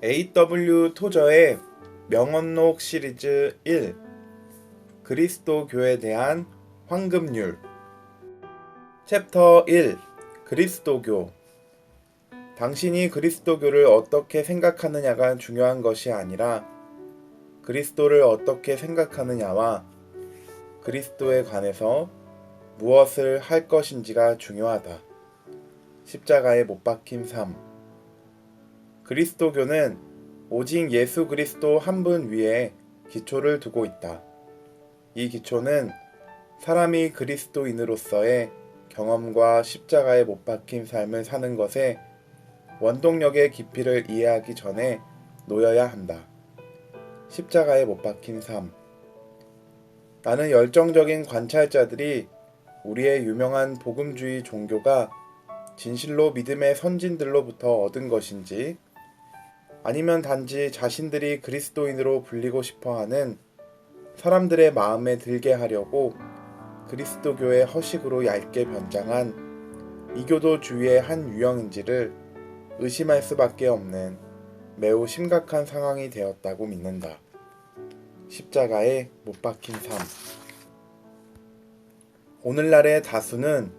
A.W. 토저의 명언록 시리즈 1 그리스도교에 대한 황금률 챕터 1 그리스도교 당신이 그리스도교를 어떻게 생각하느냐가 중요한 것이 아니라 그리스도를 어떻게 생각하느냐와 그리스도에 관해서 무엇을 할 것인지가 중요하다. 십자가에 못 박힌 삶 그리스도교는 오직 예수 그리스도 한 분 위에 기초를 두고 있다. 이 기초는 사람이 그리스도인으로서의 경험과 십자가에 못 박힌 삶을 사는 것에 원동력의 깊이를 이해하기 전에 놓여야 한다. 십자가에 못 박힌 삶 나는 열정적인 관찰자들이 우리의 유명한 복음주의 종교가 진실로 믿음의 선진들로부터 얻은 것인지 아니면 단지 자신들이 그리스도인으로 불리고 싶어하는 사람들의 마음에 들게 하려고 그리스도교의 허식으로 얇게 변장한 이교도주의의 한 유형인지를 의심할 수밖에 없는 매우 심각한 상황이 되었다고 믿는다. 십자가에 못 박힌 삶 오늘날의 다수는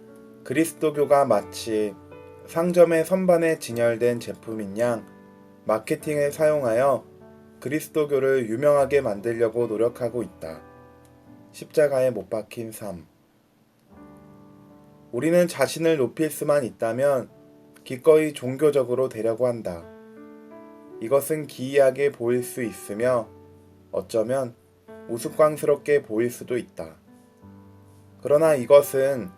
그리스도교가 마치 상점의 선반에 진열된 제품인 양 마케팅을 사용하여 그리스도교를 유명하게 만들려고 노력하고 있다. 십자가에 못 박힌 삶 우리는 자신을 높일 수만 있다면 기꺼이 종교적으로 되려고 한다. 이것은 기이하게 보일 수 있으며 어쩌면 우스꽝스럽게 보일 수도 있다. 그러나 이것은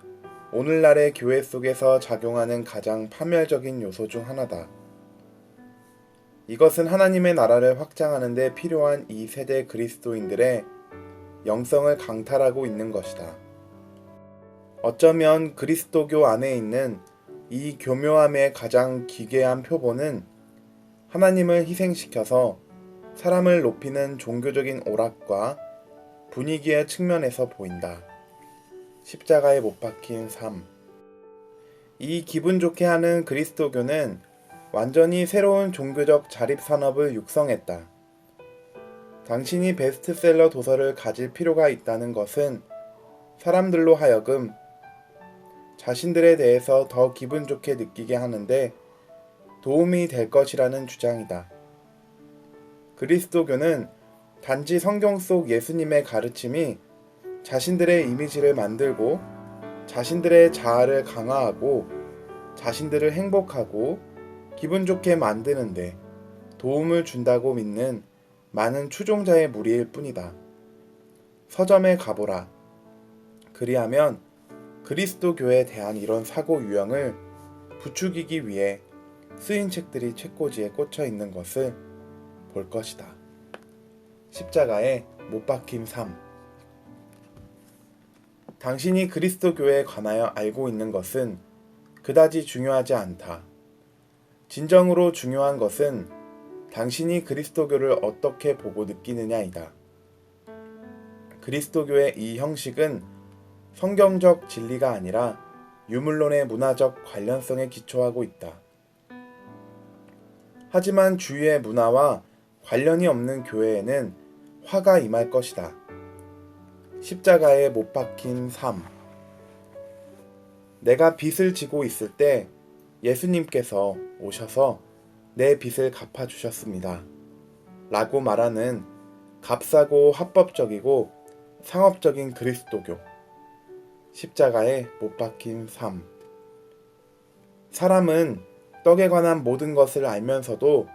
오늘날의 교회 속에서 작용하는 가장 파멸적인 요소 중 하나다. 이것은 하나님의 나라를 확장하는 데 필요한 이 세대 그리스도인들의 영성을 강탈하고 있는 것이다. 어쩌면 그리스도교 안에 있는 이 교묘함의 가장 기괴한 표본은 하나님을 희생시켜서 사람을 높이는 종교적인 오락과 분위기의 측면에서 보인다. 십자가에 못 박힌 삶 이 기분 좋게 하는 그리스도교는 완전히 새로운 종교적 자립산업을 육성했다. 당신이 베스트셀러 도서를 가질 필요가 있다는 것은 사람들로 하여금 자신들에 대해서 더 기분 좋게 느끼게 하는데 도움이 될 것이라는 주장이다. 그리스도교는 단지 성경 속 예수님의 가르침이 자신들의 이미지를 만들고 자신들의 자아를 강화하고 자신들을 행복하고 기분 좋게 만드는데 도움을 준다고 믿는 많은 추종자의 무리일 뿐이다. 서점에 가보라. 그리하면 그리스도교에 대한 이런 사고 유형을 부추기기 위해 쓰인 책들이 책꽂이에 꽂혀 있는 것을 볼 것이다. 십자가에 못 박힌 삶 당신이 그리스도교에 관하여 알고 있는 것은 그다지 중요하지 않다. 진정으로 중요한 것은 당신이 그리스도교를 어떻게 보고 느끼느냐이다. 그리스도교의 이 형식은 성경적 진리가 아니라 유물론의 문화적 관련성에 기초하고 있다. 하지만 주위의 문화와 관련이 없는 교회에는 화가 임할 것이다. 십자가에 못 박힌 삶 내가 빚을 지고 있을 때 예수님께서 오셔서 내 빚을 갚아주셨습니다. 라고 말하는 값싸고 합법적이고 상업적인 그리스도교. 십자가에 못 박힌 삶. 사람은 떡에 관한 모든 것을 알면서도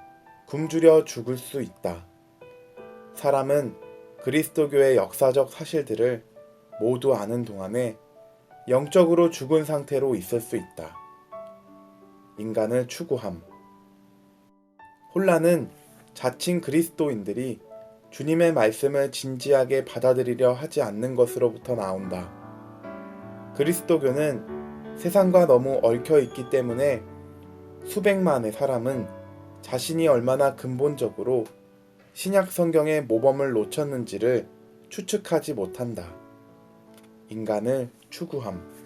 굶주려 죽을 수 있다. 사람은 그리스도교의 역사적 사실들을 모두 아는 동안에 영적으로 죽은 상태로 있을 수 있다. 인간을 추구함. 혼란은 자칭 그리스도인들이 주님의 말씀을 진지하게 받아들이려 하지 않는 것으로부터 나온다. 그리스도교는 세상과 너무 얽혀 있기 때문에 수백만의 사람은 자신이 얼마나 근본적으로 신약 성경의 모범을 놓쳤는지를 추측하지 못한다. 인간을 추구함.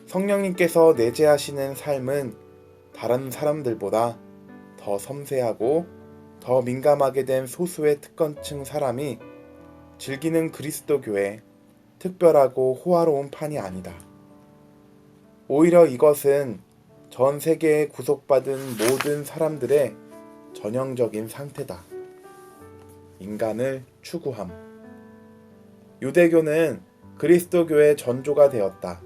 성령님께서 내재하시는 삶은 다른 사람들보다 더 섬세하고 더 민감하게 된 소수의 특권층 사람이 즐기는 그리스도교의 특별하고 호화로운 판이 아니다. 오히려 이것은 전 세계에 구속받은 모든 사람들의 전형적인 상태다. 인간을 추구함. 유대교는 그리스도교의 전조가 되었다.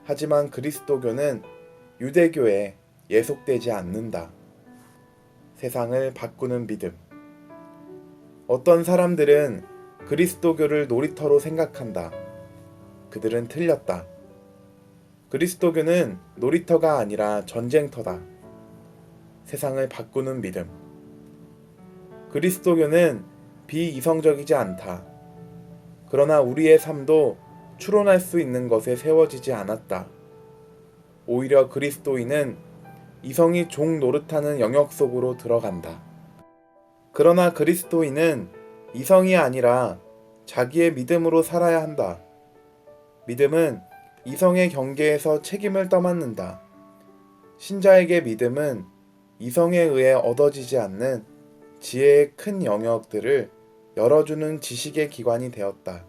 하지만 그리스도교는 유대교에 예속되지 않는다. 세상을 바꾸는 믿음. 어떤 사람들은 그리스도교를 놀이터로 생각한다. 그들은 틀렸다. 그리스도교는 놀이터가 아니라 전쟁터다. 세상을 바꾸는 믿음. 그리스도교는 비이성적이지 않다. 그러나 우리의 삶도 추론할 수 있는 것에 세워지지 않았다. 오히려 그리스도인은 이성이 종 노릇하는 영역 속으로 들어간다. 그러나 그리스도인은 이성이 아니라 자기의 믿음으로 살아야 한다. 믿음은 이성의 경계에서 책임을 떠맡는다. 신자에게 믿음은 이성에 의해 얻어지지 않는 지혜의 큰 영역들을 열어주는 지식의 기관이 되었다.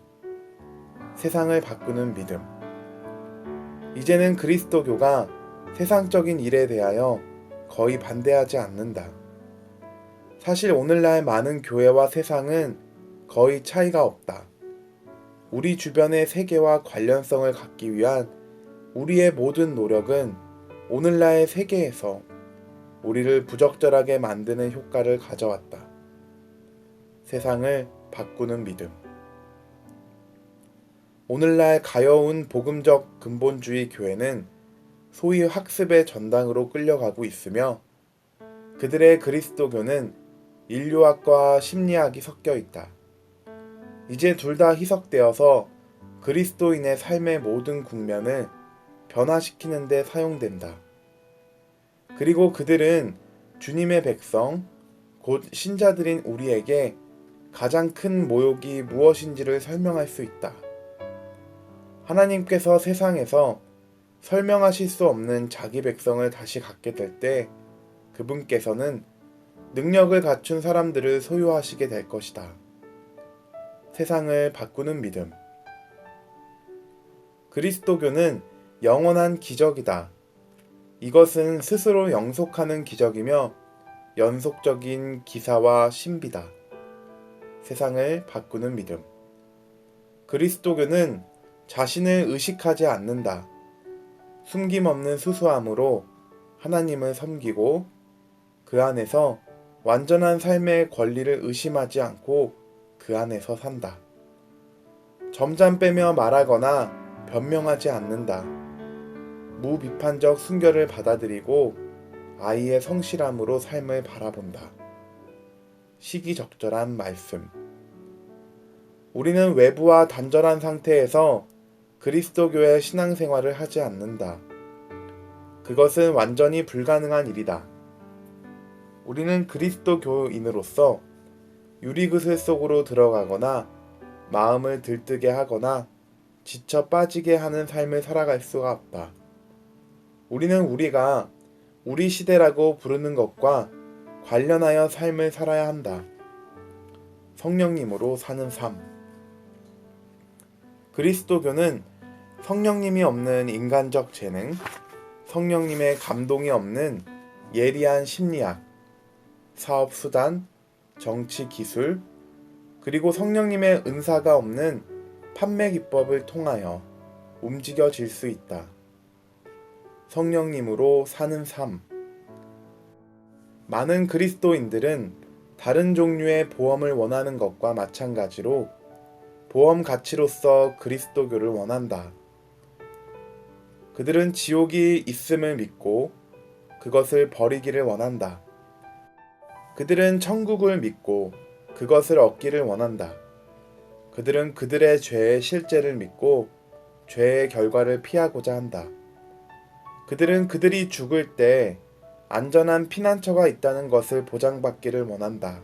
세상을 바꾸는 믿음. 이제는 그리스도교가 세상적인 일에 대하여 거의 반대하지 않는다. 사실 오늘날 많은 교회와 세상은 거의 차이가 없다. 우리 주변의 세계와 관련성을 갖기 위한 우리의 모든 노력은 오늘날의 세계에서 우리를 부적절하게 만드는 효과를 가져왔다. 세상을 바꾸는 믿음. 오늘날 가여운 복음적 근본주의 교회는 소위 학습의 전당으로 끌려가고 있으며 그들의 그리스도교는 인류학과 심리학이 섞여 있다. 이제 둘 다 희석되어서 그리스도인의 삶의 모든 국면을 변화시키는 데 사용된다. 그리고 그들은 주님의 백성, 곧 신자들인 우리에게 가장 큰 모욕이 무엇인지를 설명할 수 있다. 하나님께서 세상에서 설명하실 수 없는 자기 백성을 다시 갖게 될 때 그분께서는 능력을 갖춘 사람들을 소유하시게 될 것이다. 세상을 바꾸는 믿음. 그리스도교는 영원한 기적이다. 이것은 스스로 영속하는 기적이며 연속적인 기사와 신비다. 세상을 바꾸는 믿음. 그리스도교는 자신을 의식하지 않는다. 숨김없는 수수함으로 하나님을 섬기고 그 안에서 완전한 삶의 권리를 의심하지 않고 그 안에서 산다. 점잠 빼며 말하거나 변명하지 않는다. 무비판적 순결을 받아들이고 아이의 성실함으로 삶을 바라본다. 시기적절한 말씀. 우리는 외부와 단절한 상태에서 그리스도교의 신앙생활을 하지 않는다. 그것은 완전히 불가능한 일이다. 우리는 그리스도교인으로서 유리구슬 속으로 들어가거나 마음을 들뜨게 하거나 지쳐 빠지게 하는 삶을 살아갈 수가 없다. 우리는 우리가 우리 시대라고 부르는 것과 관련하여 삶을 살아야 한다. 성령님으로 사는 삶. 그리스도교는 성령님이 없는 인간적 재능, 성령님의 감동이 없는 예리한 심리학, 사업 수단, 정치 기술, 그리고 성령님의 은사가 없는 판매 기법을 통하여 움직여질 수 있다. 성령님으로 사는 삶. 많은 그리스도인들은 다른 종류의 보험을 원하는 것과 마찬가지로 보험 가치로서 그리스도교를 원한다. 그들은 지옥이 있음을 믿고 그것을 버리기를 원한다. 그들은 천국을 믿고 그것을 얻기를 원한다. 그들은 그들의 죄의 실제를 믿고 죄의 결과를 피하고자 한다. 그들은 그들이 죽을 때 안전한 피난처가 있다는 것을 보장받기를 원한다.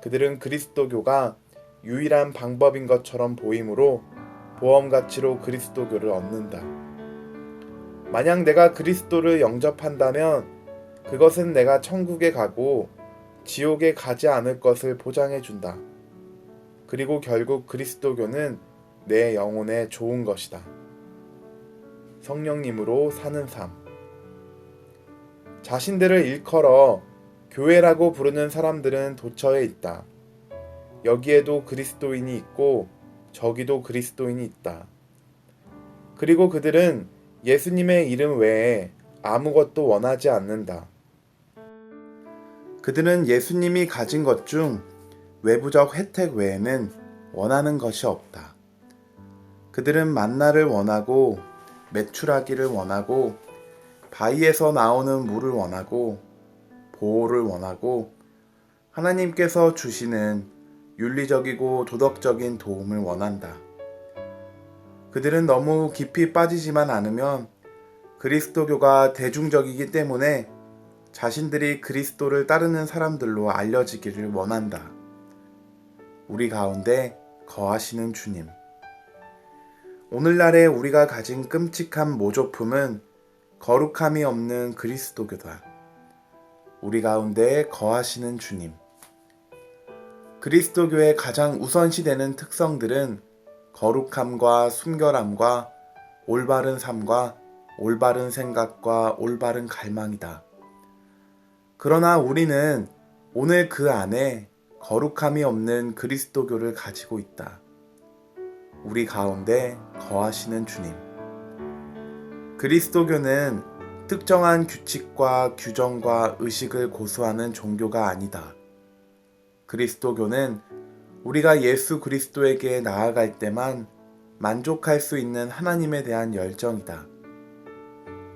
그들은 그리스도교가 유일한 방법인 것처럼 보이므로 보험 가치로 그리스도교를 얻는다. 만약 내가 그리스도를 영접한다면 그것은 내가 천국에 가고 지옥에 가지 않을 것을 보장해 준다. 그리고 결국 그리스도교는 내 영혼에 좋은 것이다. 성령님으로 사는 삶. 자신들을 일컬어 교회라고 부르는 사람들은 도처에 있다. 여기에도 그리스도인이 있고 저기도 그리스도인이 있다. 그리고 그들은 예수님의 이름 외에 아무것도 원하지 않는다. 그들은 예수님이 가진 것 중 외부적 혜택 외에는 원하는 것이 없다. 그들은 만나를 원하고 매출하기를 원하고 바위에서 나오는 물을 원하고 보호를 원하고 하나님께서 주시는 윤리적이고 도덕적인 도움을 원한다. 그들은 너무 깊이 빠지지만 않으면 그리스도교가 대중적이기 때문에 자신들이 그리스도를 따르는 사람들로 알려지기를 원한다. 우리 가운데 거하시는 주님. 오늘날에 우리가 가진 끔찍한 모조품은 거룩함이 없는 그리스도교다. 우리 가운데 거하시는 주님. 그리스도교의 가장 우선시되는 특성들은 거룩함과 순결함과 올바른 삶과 올바른 생각과 올바른 갈망이다. 그러나 우리는 오늘 그 안에 거룩함이 없는 그리스도교를 가지고 있다. 우리 가운데 거하시는 주님. 그리스도교는 특정한 규칙과 규정과 의식을 고수하는 종교가 아니다. 그리스도교는 우리가 예수 그리스도에게 나아갈 때만 만족할 수 있는 하나님에 대한 열정이다.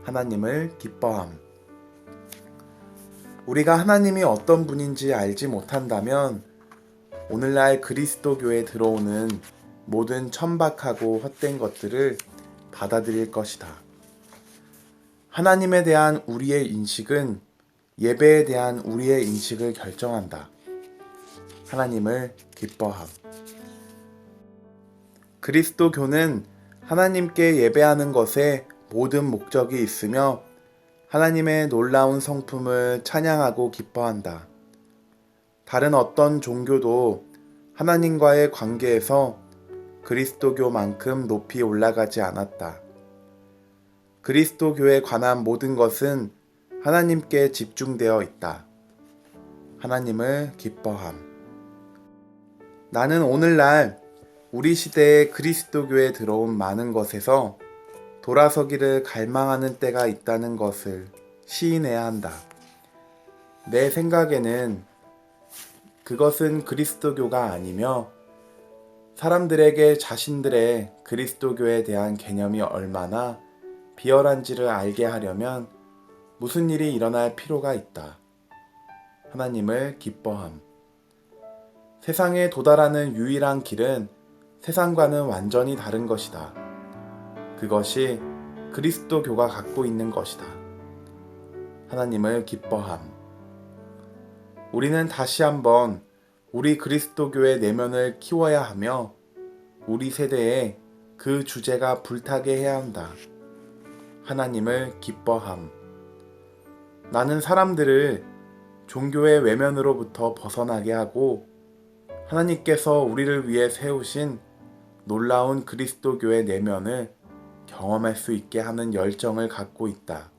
하나님을 기뻐함. 우리가 하나님이 어떤 분인지 알지 못한다면 오늘날 그리스도교에 들어오는 모든 천박하고 헛된 것들을 받아들일 것이다. 하나님에 대한 우리의 인식은 예배에 대한 우리의 인식을 결정한다. 하나님을 기뻐함. 그리스도교는 하나님께 예배하는 것에 모든 목적이 있으며 하나님의 놀라운 성품을 찬양하고 기뻐한다. 다른 어떤 종교도 하나님과의 관계에서 그리스도교만큼 높이 올라가지 않았다. 그리스도교에 관한 모든 것은 하나님께 집중되어 있다. 하나님을 기뻐함. 나는 오늘날 우리 시대의 그리스도교에 들어온 많은 것에서 돌아서기를 갈망하는 때가 있다는 것을 시인해야 한다. 내 생각에는 그것은 그리스도교가 아니며 사람들에게 자신들의 그리스도교에 대한 개념이 얼마나 비열한지를 알게 하려면 무슨 일이 일어날 필요가 있다. 하나님을 기뻐함. 세상에 도달하는 유일한 길은 세상과는 완전히 다른 것이다. 그것이 그리스도교가 갖고 있는 것이다. 하나님을 기뻐함. 우리는 다시 한번 우리 그리스도교의 내면을 키워야 하며 우리 세대에 그 주제가 불타게 해야 한다. 하나님을 기뻐함. 나는 사람들을 종교의 외면으로부터 벗어나게 하고 하나님께서 우리를 위해 세우신 놀라운 그리스도교의 내면을 경험할 수 있게 하는 열정을 갖고 있다.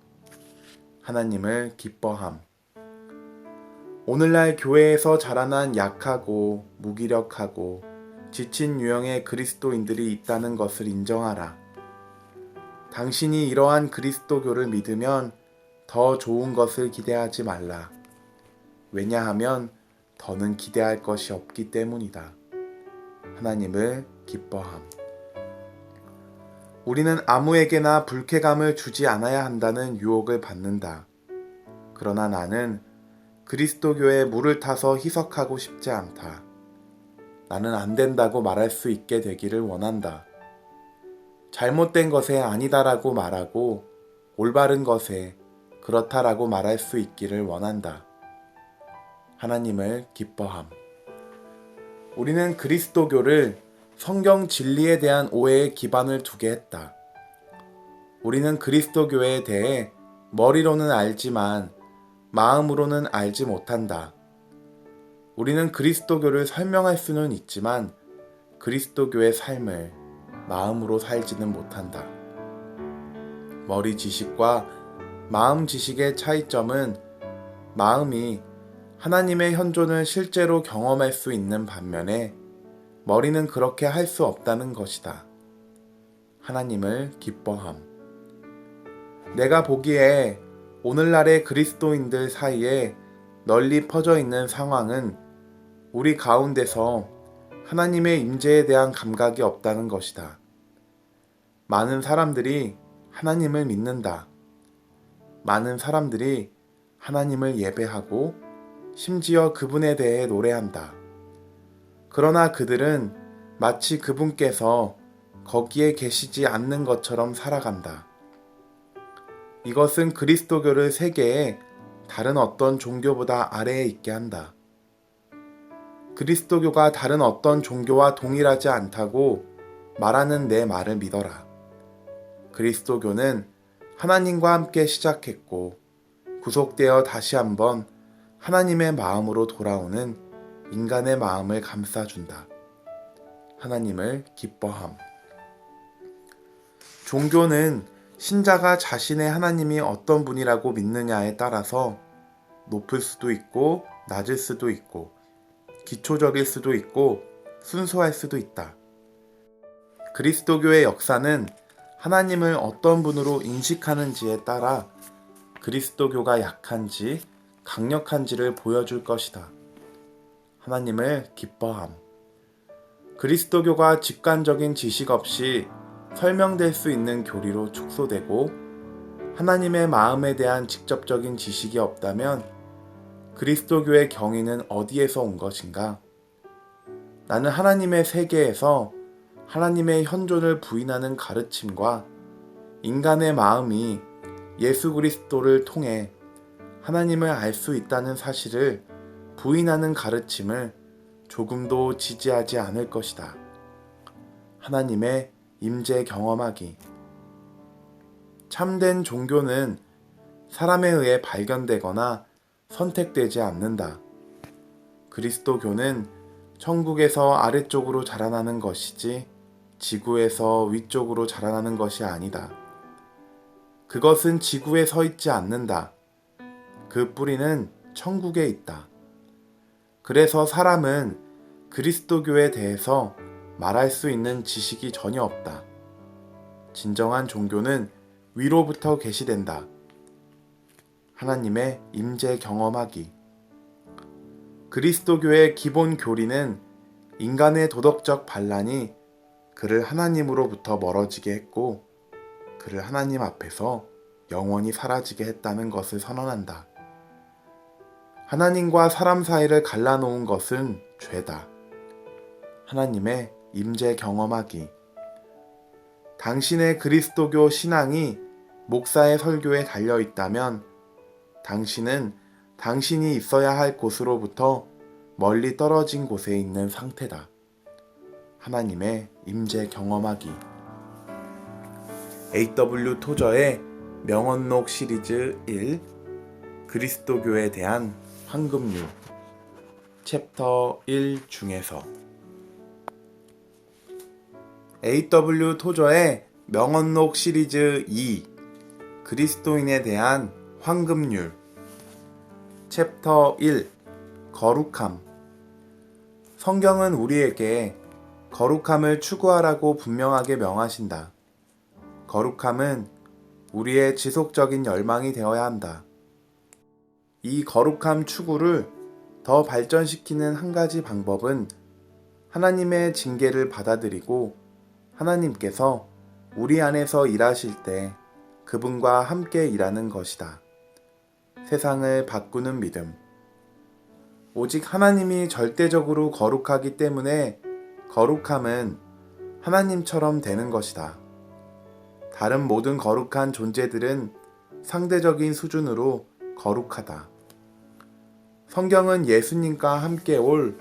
하나님을 기뻐함. 오늘날 교회에서 자라난 약하고 무기력하고 지친 유형의 그리스도인들이 있다는 것을 인정하라. 당신이 이러한 그리스도교를 믿으면 더 좋은 것을 기대하지 말라. 왜냐하면 더는 기대할 것이 없기 때문이다. 하나님을 기뻐함. 우리는 아무에게나 불쾌감을 주지 않아야 한다는 유혹을 받는다. 그러나 나는 그리스도교에 물을 타서 희석하고 싶지 않다. 나는 안 된다고 말할 수 있게 되기를 원한다. 잘못된 것에 아니다라고 말하고 올바른 것에 그렇다라고 말할 수 있기를 원한다. 하나님을 기뻐함. 우리는 그리스도교를 성경 진리에 대한 오해에 기반을 두게 했다. 우리는 그리스도교에 대해 머리로는 알지만 마음으로는 알지 못한다. 우리는 그리스도교를 설명할 수는 있지만 그리스도교의 삶을 마음으로 살지는 못한다. 머리 지식과 마음 지식의 차이점은 마음이 하나님의 현존을 실제로 경험할 수 있는 반면에 머리는 그렇게 할 수 없다는 것이다. 하나님을 기뻐함. 내가 보기에 오늘날의 그리스도인들 사이에 널리 퍼져 있는 상황은 우리 가운데서 하나님의 임재에 대한 감각이 없다는 것이다. 많은 사람들이 하나님을 믿는다. 많은 사람들이 하나님을 예배하고 심지어 그분에 대해 노래한다. 그러나 그들은 마치 그분께서 거기에 계시지 않는 것처럼 살아간다. 이것은 그리스도교를 세계의 다른 어떤 종교보다 아래에 있게 한다. 그리스도교가 다른 어떤 종교와 동일하지 않다고 말하는 내 말을 믿어라. 그리스도교는 하나님과 함께 시작했고 구속되어 다시 한번 하나님의 마음으로 돌아오는 인간의 마음을 감싸준다. 하나님을 기뻐함. 종교는 신자가 자신의 하나님이 어떤 분이라고 믿느냐에 따라서 높을 수도 있고 낮을 수도 있고 기초적일 수도 있고 순수할 수도 있다. 그리스도교의 역사는 하나님을 어떤 분으로 인식하는지에 따라 그리스도교가 약한지 강력한지를 보여줄 것이다. 하나님을 기뻐함. 그리스도교가 직관적인 지식 없이 설명될 수 있는 교리로 축소되고 하나님의 마음에 대한 직접적인 지식이 없다면 그리스도교의 경위는 어디에서 온 것인가? 나는 하나님의 세계에서 하나님의 현존을 부인하는 가르침과 인간의 마음이 예수 그리스도를 통해 하나님을 알 수 있다는 사실을 부인하는 가르침을 조금도 지지하지 않을 것이다. 하나님의 임재 경험하기. 참된 종교는 사람에 의해 발견되거나 선택되지 않는다. 그리스도교는 천국에서 아래쪽으로 자라나는 것이지 지구에서 위쪽으로 자라나는 것이 아니다. 그것은 지구에 서 있지 않는다. 그 뿌리는 천국에 있다. 그래서 사람은 그리스도교에 대해서 말할 수 있는 지식이 전혀 없다. 진정한 종교는 위로부터 계시된다. 하나님의 임재 경험하기. 그리스도교의 기본 교리는 인간의 도덕적 반란이 그를 하나님으로부터 멀어지게 했고 그를 하나님 앞에서 영원히 사라지게 했다는 것을 선언한다. 하나님과 사람 사이를 갈라놓은 것은 죄다. 하나님의 임재 경험하기. 당신의 그리스도교 신앙이 목사의 설교에 달려있다면 당신은 당신이 있어야 할 곳으로부터 멀리 떨어진 곳에 있는 상태다. 하나님의 임재 경험하기. A.W. 토저의 명언록 시리즈 1 그리스도교에 대한 황금률 챕터 1 중에서 A.W. 토저의 명언록 시리즈 2 그리스도인에 대한 황금률 챕터 1 거룩함. 성경은 우리에게 거룩함을 추구하라고 분명하게 명하신다. 거룩함은 우리의 지속적인 열망이 되어야 한다. 이 거룩함 추구를 더 발전시키는 한 가지 방법은 하나님의 징계를 받아들이고 하나님께서 우리 안에서 일하실 때 그분과 함께 일하는 것이다. 세상을 바꾸는 믿음. 오직 하나님이 절대적으로 거룩하기 때문에 거룩함은 하나님처럼 되는 것이다. 다른 모든 거룩한 존재들은 상대적인 수준으로 거룩하다. 성경은 예수님과 함께 올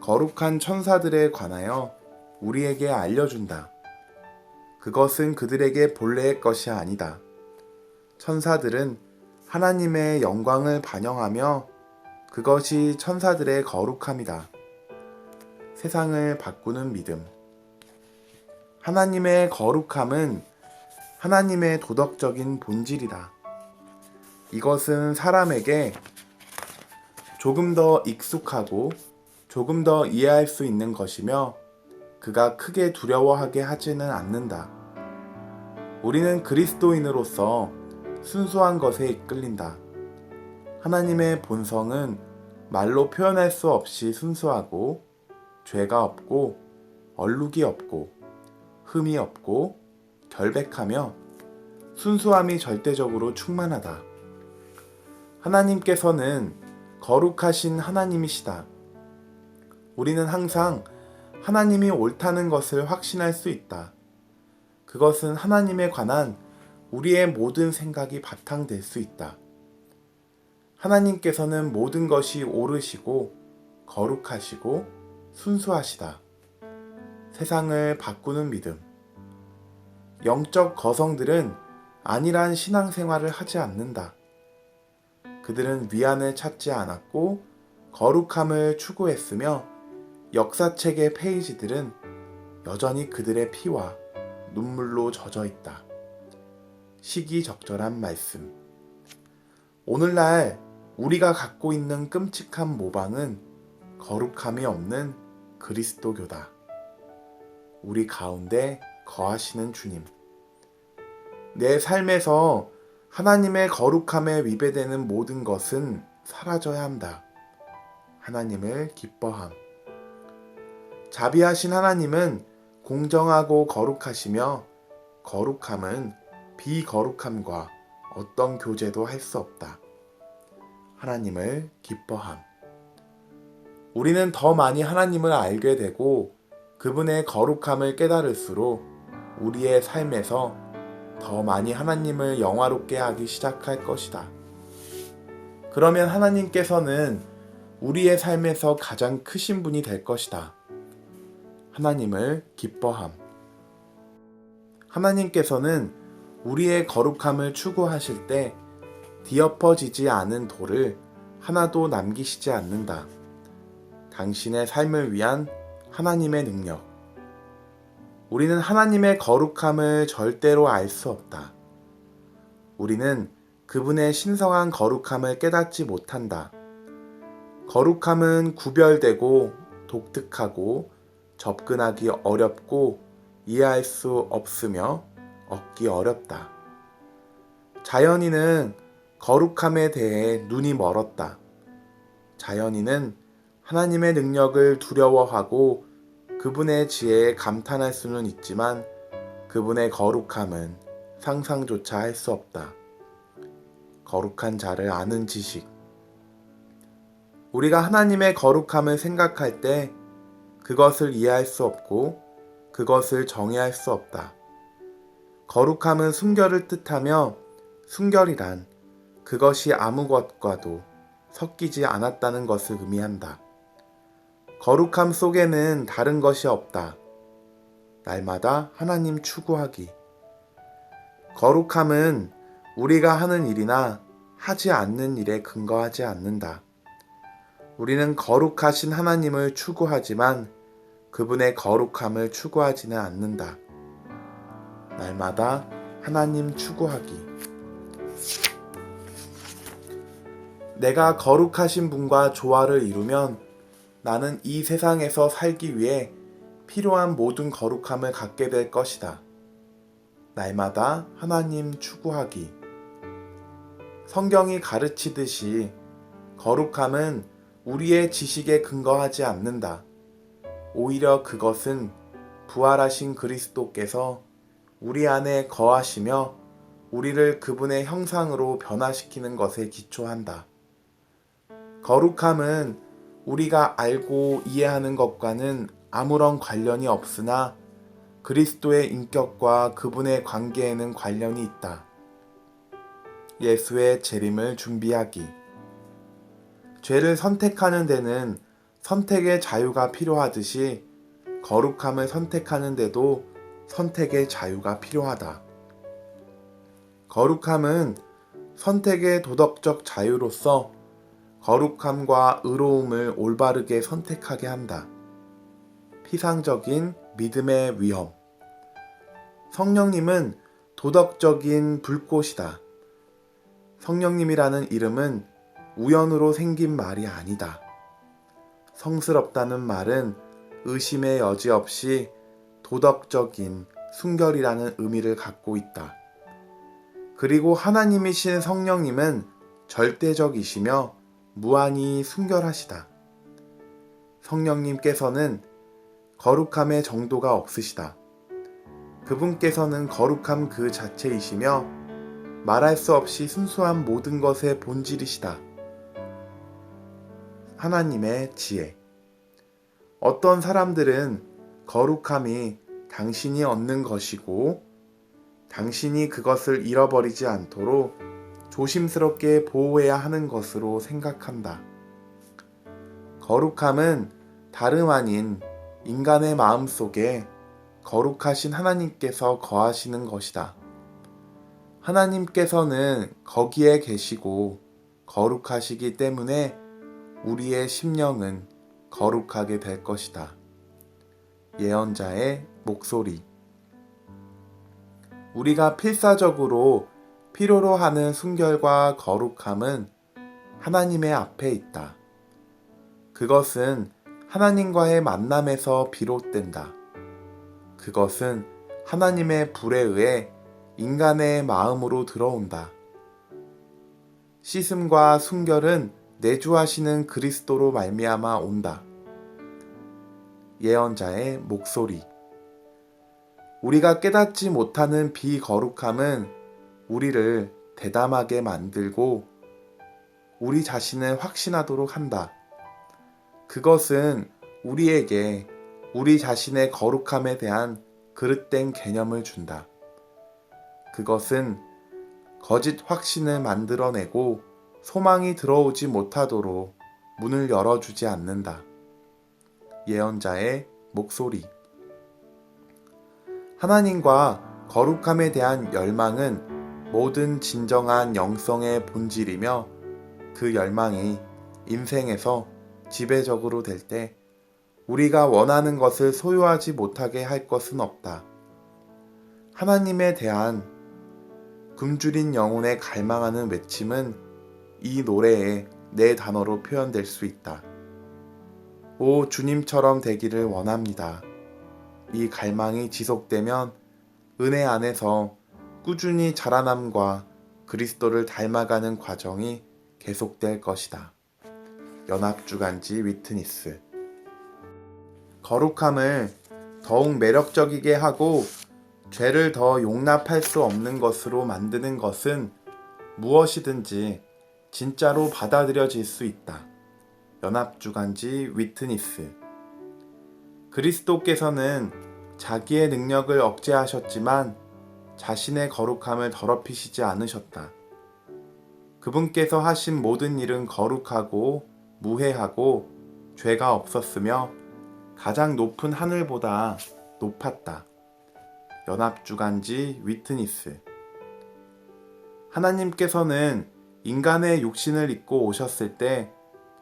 거룩한 천사들에 관하여 우리에게 알려준다. 그것은 그들에게 본래의 것이 아니다. 천사들은 하나님의 영광을 반영하며 그것이 천사들의 거룩함이다. 세상을 바꾸는 믿음. 하나님의 거룩함은 하나님의 도덕적인 본질이다. 이것은 사람에게 조금 더 익숙하고 조금 더 이해할 수 있는 것이며 그가 크게 두려워하게 하지는 않는다. 우리는 그리스도인으로서 순수한 것에 이끌린다. 하나님의 본성은 말로 표현할 수 없이 순수하고 죄가 없고 얼룩이 없고 흠이 없고 결백하며 순수함이 절대적으로 충만하다. 하나님께서는 거룩하신 하나님이시다. 우리는 항상 하나님이 옳다는 것을 확신할 수 있다. 그것은 하나님에 관한 우리의 모든 생각이 바탕될 수 있다. 하나님께서는 모든 것이 옳으시고 거룩하시고 순수하시다. 세상을 바꾸는 믿음. 영적 거성들은 안일한 신앙생활을 하지 않는다. 그들은 위안을 찾지 않았고 거룩함을 추구했으며 역사책의 페이지들은 여전히 그들의 피와 눈물로 젖어 있다. 시기적절한 말씀. 오늘날 우리가 갖고 있는 끔찍한 모방은 거룩함이 없는 그리스도교다. 우리 가운데 거하시는 주님. 내 삶에서 하나님의 거룩함에 위배되는 모든 것은 사라져야 한다. 하나님을 기뻐함. 자비하신 하나님은 공정하고 거룩하시며 거룩함은 비거룩함과 어떤 교제도 할 수 없다. 하나님을 기뻐함. 우리는 더 많이 하나님을 알게 되고 그분의 거룩함을 깨달을수록 우리의 삶에서 더 많이 하나님을 영화롭게 하기 시작할 것이다. 그러면 하나님께서는 우리의 삶에서 가장 크신 분이 될 것이다. 하나님을 기뻐함. 하나님께서는 우리의 거룩함을 추구하실 때 뒤엎어지지 않은 돌을 하나도 남기시지 않는다. 당신의 삶을 위한 하나님의 능력. 우리는 하나님의 거룩함을 절대로 알 수 없다. 우리는 그분의 신성한 거룩함을 깨닫지 못한다. 거룩함은 구별되고 독특하고 접근하기 어렵고 이해할 수 없으며 얻기 어렵다. 자연인은 거룩함에 대해 눈이 멀었다. 자연인은 하나님의 능력을 두려워하고 그분의 지혜에 감탄할 수는 있지만 그분의 거룩함은 상상조차 할 수 없다. 거룩한 자를 아는 지식. 우리가 하나님의 거룩함을 생각할 때 그것을 이해할 수 없고 그것을 정의할 수 없다. 거룩함은 순결을 뜻하며 순결이란 그것이 아무것과도 섞이지 않았다는 것을 의미한다. 거룩함 속에는 다른 것이 없다. 날마다 하나님 추구하기. 거룩함은 우리가 하는 일이나 하지 않는 일에 근거하지 않는다. 우리는 거룩하신 하나님을 추구하지만 그분의 거룩함을 추구하지는 않는다. 날마다 하나님 추구하기. 내가 거룩하신 분과 조화를 이루면 나는 이 세상에서 살기 위해 필요한 모든 거룩함을 갖게 될 것이다. 날마다 하나님 추구하기. 성경이 가르치듯이 거룩함은 우리의 지식에 근거하지 않는다. 오히려 그것은 부활하신 그리스도께서 우리 안에 거하시며 우리를 그분의 형상으로 변화시키는 것에 기초한다. 거룩함은 우리가 알고 이해하는 것과는 아무런 관련이 없으나 그리스도의 인격과 그분의 관계에는 관련이 있다. 예수의 재림을 준비하기. 죄를 선택하는 데는 선택의 자유가 필요하듯이 거룩함을 선택하는 데도 선택의 자유가 필요하다. 거룩함은 선택의 도덕적 자유로서 거룩함과 의로움을 올바르게 선택하게 한다. 피상적인 믿음의 위험. 성령님은 도덕적인 불꽃이다. 성령님이라는 이름은 우연으로 생긴 말이 아니다. 성스럽다는 말은 의심의 여지 없이 도덕적인 순결이라는 의미를 갖고 있다. 그리고 하나님이신 성령님은 절대적이시며 무한히 순결하시다. 성령님께서는 거룩함의 정도가 없으시다. 그분께서는 거룩함 그 자체이시며 말할 수 없이 순수한 모든 것의 본질이시다. 하나님의 지혜. 어떤 사람들은 거룩함이 당신이 얻는 것이고 당신이 그것을 잃어버리지 않도록 조심스럽게 보호해야 하는 것으로 생각한다. 거룩함은 다름 아닌 인간의 마음 속에 거룩하신 하나님께서 거하시는 것이다. 하나님께서는 거기에 계시고 거룩하시기 때문에 우리의 심령은 거룩하게 될 것이다. 예언자의 목소리. 우리가 필사적으로 필요로 하는 순결과 거룩함은 하나님의 앞에 있다. 그것은 하나님과의 만남에서 비롯된다. 그것은 하나님의 불에 의해 인간의 마음으로 들어온다. 씻음과 순결은 내주하시는 그리스도로 말미암아 온다. 예언자의 목소리. 우리가 깨닫지 못하는 비거룩함은 우리를 대담하게 만들고 우리 자신을 확신하도록 한다. 그것은 우리에게 우리 자신의 거룩함에 대한 그릇된 개념을 준다. 그것은 거짓 확신을 만들어내고 소망이 들어오지 못하도록 문을 열어주지 않는다. 예언자의 목소리. 하나님과 거룩함에 대한 열망은 모든 진정한 영성의 본질이며 그 열망이 인생에서 지배적으로 될 때 우리가 원하는 것을 소유하지 못하게 할 것은 없다. 하나님에 대한 굶주린 영혼에 갈망하는 외침은 이 노래에 네 단어로 표현될 수 있다. 오 주님처럼 되기를 원합니다. 이 갈망이 지속되면 은혜 안에서 꾸준히 자라남과 그리스도를 닮아가는 과정이 계속될 것이다. 연합주간지 위트니스. 거룩함을 더욱 매력적이게 하고 죄를 더 용납할 수 없는 것으로 만드는 것은 무엇이든지 진짜로 받아들여질 수 있다. 연합주간지 위트니스. 그리스도께서는 자기의 능력을 억제하셨지만 자신의 거룩함을 더럽히시지 않으셨다. 그분께서 하신 모든 일은 거룩하고 무해하고 죄가 없었으며 가장 높은 하늘보다 높았다. 연합주간지 위트니스. 하나님께서는 인간의 육신을 입고 오셨을 때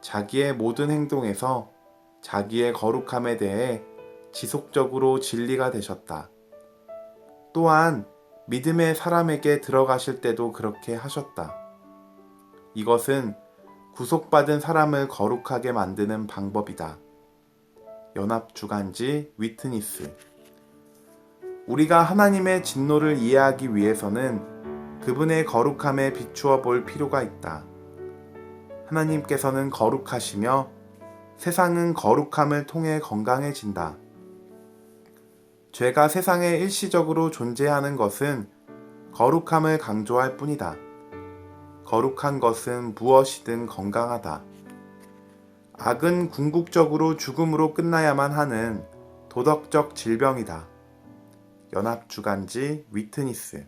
자기의 모든 행동에서 자기의 거룩함에 대해 지속적으로 진리가 되셨다. 또한 믿음의 사람에게 들어가실 때도 그렇게 하셨다. 이것은 구속받은 사람을 거룩하게 만드는 방법이다. 연합주간지 위트니스. 우리가 하나님의 진노를 이해하기 위해서는 그분의 거룩함에 비추어 볼 필요가 있다. 하나님께서는 거룩하시며 세상은 거룩함을 통해 건강해진다. 죄가 세상에 일시적으로 존재하는 것은 거룩함을 강조할 뿐이다. 거룩한 것은 무엇이든 건강하다. 악은 궁극적으로 죽음으로 끝나야만 하는 도덕적 질병이다. 연합주간지 위트니스.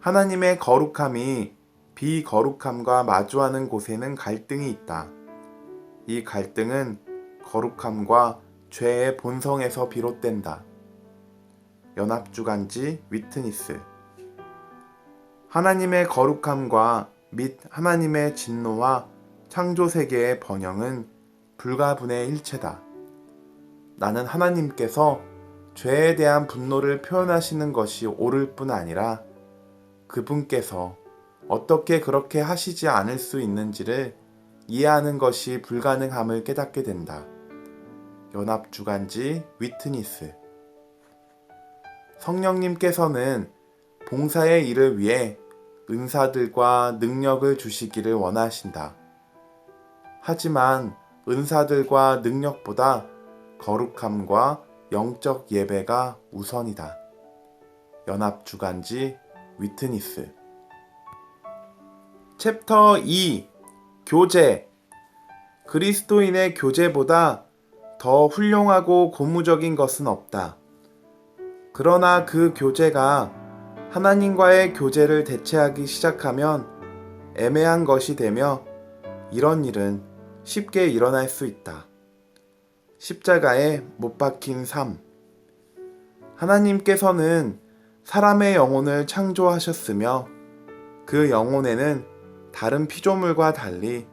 하나님의 거룩함이 비거룩함과 마주하는 곳에는 갈등이 있다. 이 갈등은 거룩함과 죄의 본성에서 비롯된다. 연합주간지 위트니스. 하나님의 거룩함과 및 하나님의 진노와 창조 세계의 번영은 불가분의 일체다. 나는 하나님께서 죄에 대한 분노를 표현하시는 것이 옳을 뿐 아니라 그분께서 어떻게 그렇게 하시지 않을 수 있는지를 이해하는 것이 불가능함을 깨닫게 된다. 연합주간지 위트니스. 성령님께서는 봉사의 일을 위해 은사들과 능력을 주시기를 원하신다. 하지만 은사들과 능력보다 거룩함과 영적 예배가 우선이다. 연합주간지 위트니스. 챕터 2. 교제. 그리스도인의 교제보다 더 훌륭하고 고무적인 것은 없다. 그러나 그 교제가 하나님과의 교제를 대체하기 시작하면 애매한 것이 되며 이런 일은 쉽게 일어날 수 있다. 십자가에 못 박힌 삶. 하나님께서는 사람의 영혼을 창조하셨으며 그 영혼에는 다른 피조물과 달리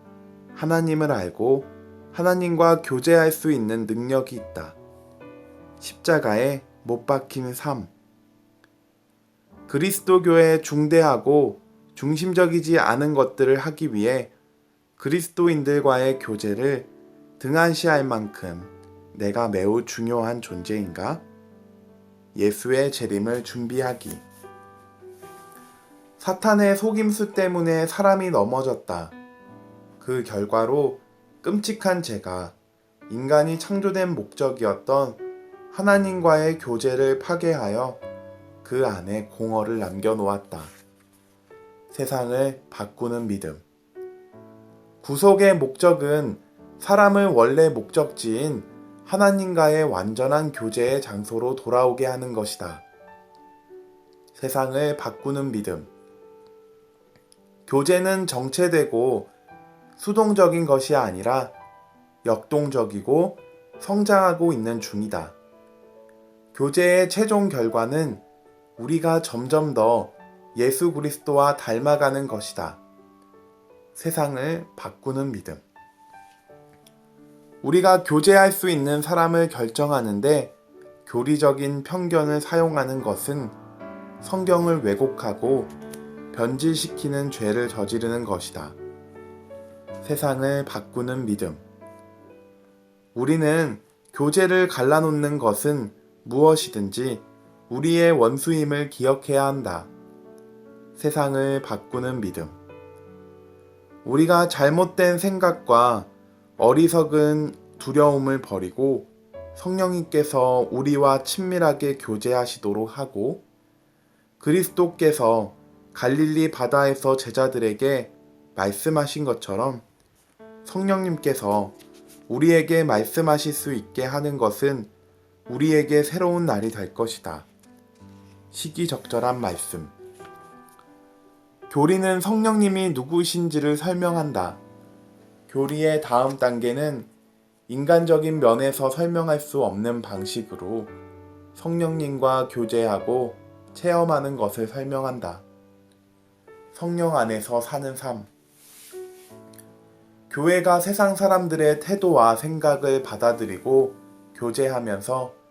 하나님을 알고 하나님과 교제할 수 있는 능력이 있다. 십자가에 못 박힌 삶. 그리스도교의 중대하고 중심적이지 않은 것들을 하기 위해 그리스도인들과의 교제를 등한시할 만큼 내가 매우 중요한 존재인가? 예수의 재림을 준비하기. 사탄의 속임수 때문에 사람이 넘어졌다. 그 결과로 끔찍한 죄가 인간이 창조된 목적이었던 하나님과의 교제를 파괴하여 그 안에 공허를 남겨놓았다. 세상을 바꾸는 믿음. 구속의 목적은 사람을 원래 목적지인 하나님과의 완전한 교제의 장소로 돌아오게 하는 것이다. 세상을 바꾸는 믿음. 교제는 정체되고 수동적인 것이 아니라 역동적이고 성장하고 있는 중이다. 교제의 최종 결과는 우리가 점점 더 예수 그리스도와 닮아가는 것이다. 세상을 바꾸는 믿음. 우리가 교제할 수 있는 사람을 결정하는데 교리적인 편견을 사용하는 것은 성경을 왜곡하고 변질시키는 죄를 저지르는 것이다. 세상을 바꾸는 믿음. 우리는 교제를 갈라놓는 것은 무엇이든지 우리의 원수임을 기억해야 한다. 세상을 바꾸는 믿음. 우리가 잘못된 생각과 어리석은 두려움을 버리고 성령님께서 우리와 친밀하게 교제하시도록 하고 그리스도께서 갈릴리 바다에서 제자들에게 말씀하신 것처럼 성령님께서 우리에게 말씀하실 수 있게 하는 것은 우리에게 새로운 날이 될 것이다. 시기적절한 말씀. 교리는 성령님이 누구신지를 설명한다. 교리의 다음 단계는 인간적인 면에서 설명할 수 없는 방식으로 성령님과 교제하고 체험하는 것을 설명한다. 성령 안에서 사는 삶. 교회가 세상 사람들의 태도와 생각을 받아들이고 교제하면서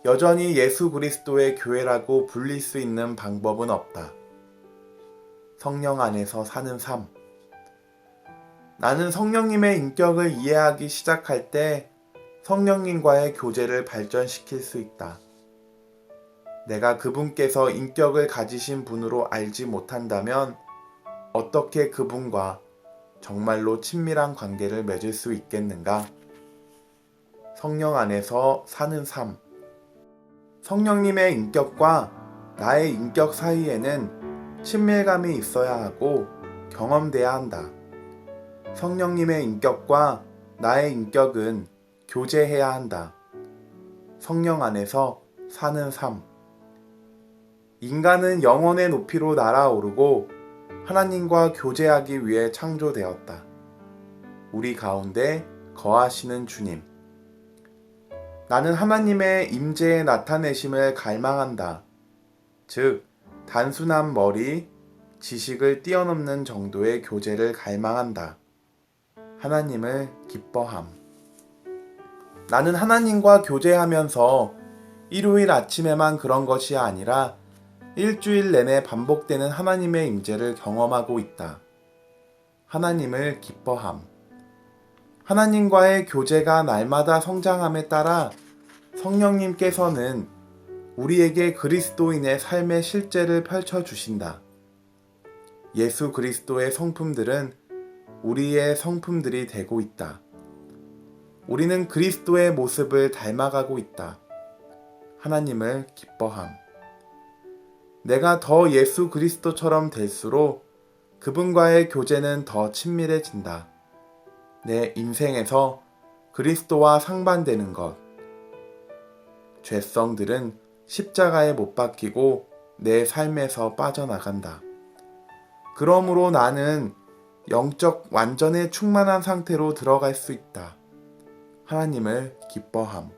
여전히 예수 그리스도의 교회라고 불릴 수 있는 방법은 없다. 성령 안에서 사는 삶. 나는 성령님의 인격을 이해하기 시작할 때 성령님과의 교제를 발전시킬 수 있다. 내가 그분께서 인격을 가지신 분으로 알지 못한다면 어떻게 그분과 정말로 친밀한 관계를 맺을 수 있겠는가? 성령 안에서 사는 삶. 성령님의 인격과 나의 인격 사이에는 친밀감이 있어야 하고 경험돼야 한다. 성령님의 인격과 나의 인격은 교제해야 한다. 성령 안에서 사는 삶. 인간은 영혼의 높이로 날아오르고 하나님과 교제하기 위해 창조되었다. 우리 가운데 거하시는 주님. 나는 하나님의 임재의 나타내심을 갈망한다. 즉, 단순한 머리, 지식을 뛰어넘는 정도의 교제를 갈망한다. 하나님을 기뻐함. 나는 하나님과 교제하면서 일요일 아침에만 그런 것이 아니라 일주일 내내 반복되는 하나님의 임재를 경험하고 있다. 하나님을 기뻐함. 하나님과의 교제가 날마다 성장함에 따라 성령님께서는 우리에게 그리스도인의 삶의 실제를 펼쳐주신다. 예수 그리스도의 성품들은 우리의 성품들이 되고 있다. 우리는 그리스도의 모습을 닮아가고 있다. 하나님을 기뻐함. 내가 더 예수 그리스도처럼 될수록 그분과의 교제는 더 친밀해진다. 내 인생에서 그리스도와 상반되는 것. 죄성들은 십자가에 못 박히고 내 삶에서 빠져나간다. 그러므로 나는 영적 완전에 충만한 상태로 들어갈 수 있다. 하나님을 기뻐함.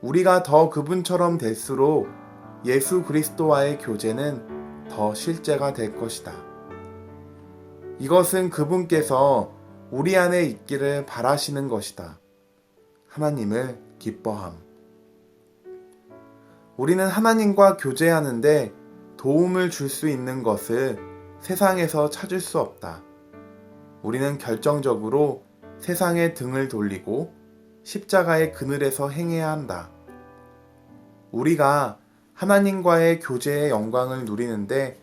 우리가 더 그분처럼 될수록 예수 그리스도와의 교제는 더 실제가 될 것이다. 이것은 그분께서 우리 안에 있기를 바라시는 것이다. 하나님을 기뻐함. 우리는 하나님과 교제하는데 도움을 줄 수 있는 것을 세상에서 찾을 수 없다. 우리는 결정적으로 세상에 등을 돌리고 십자가의 그늘에서 행해야 한다. 우리가 하나님과의 교제의 영광을 누리는데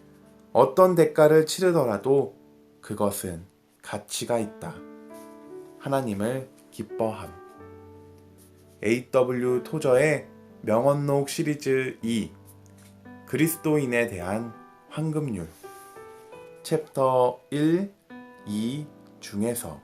어떤 대가를 치르더라도 그것은 가치가 있다. 하나님을 기뻐함. A.W. 토저의 명언록 시리즈 2 그리스도인에 대한 황금률 챕터 1, 2 중에서